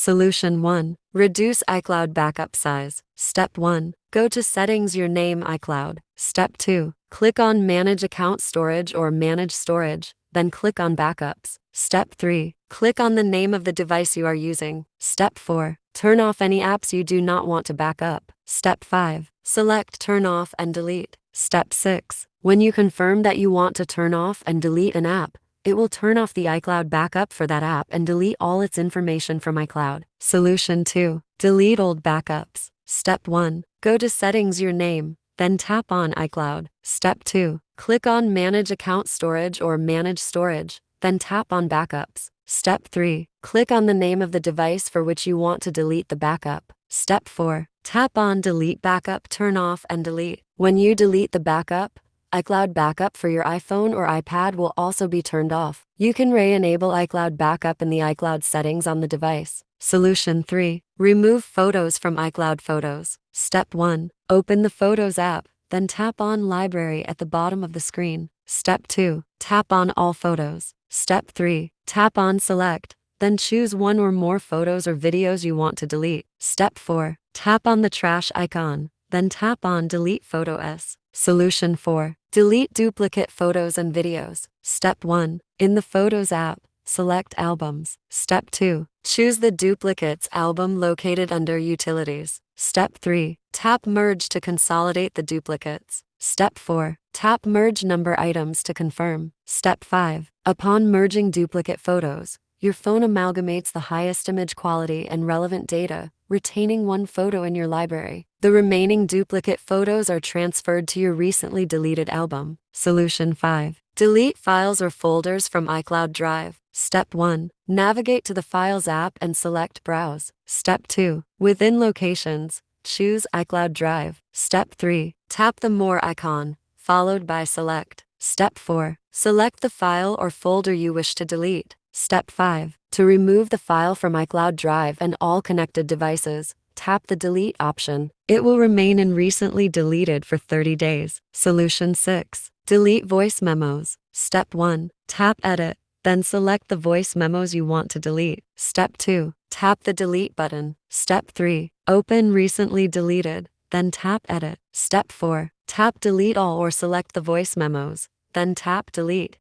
Solution 1. Reduce iCloud backup size. Step 1. Go to Settings, your name iCloud. Step 2. Click on Manage Account Storage or Manage Storage, then click on Backups. Step 3. Click on the name of the device you are using. Step 4. Turn off any apps you do not want to back up. Step 5. Select Turn Off and Delete. Step 6. When you confirm that you want to turn off and delete an app, it will turn off the iCloud backup for that app and delete all its information from iCloud. Solution 2. Delete old backups. Step 1. Go to Settings, your name, then tap on iCloud. Step 2. Click on Manage Account Storage or Manage Storage, then tap on Backups. Step 3. Click on the name of the device for which you want to delete the backup. Step 4. Tap on Delete Backup, turn off and delete. When you delete the backup, iCloud backup for your iPhone or iPad will also be turned off. You can re-enable iCloud backup in the iCloud settings on the device. Solution 3. Remove photos from iCloud Photos. Step 1. Open the Photos app, then tap on Library at the bottom of the screen. Step 2. Tap on All Photos. Step 3. Tap on Select, then choose one or more photos or videos you want to delete. Step 4. Tap on the trash icon, then tap on Delete Photo S. Solution 4. Delete duplicate photos and videos. Step 1. In the Photos app, select Albums. Step 2. Choose the Duplicates album located under Utilities. Step 3. Tap Merge to consolidate the duplicates. Step 4. Tap Merge Number Items to confirm. Step 5. Upon merging duplicate photos, your phone amalgamates the highest image quality and relevant data, retaining one photo in your library. The remaining duplicate photos are transferred to your recently deleted album. Solution 5. Delete files or folders from iCloud Drive. Step 1. Navigate to the Files app and select Browse. Step 2. Within Locations, choose iCloud Drive. Step 3. Tap the More icon, followed by Select. Step 4. Select the file or folder you wish to delete. Step 5. To remove the file from iCloud Drive and all connected devices, tap the Delete option. It will remain in Recently Deleted for 30 days. Solution 6. Delete voice memos. Step 1. Tap Edit, then select the voice memos you want to delete. Step 2. Tap the Delete button. Step 3. Open Recently Deleted, then tap Edit. Step 4. Tap Delete All or select the voice memos, then tap Delete.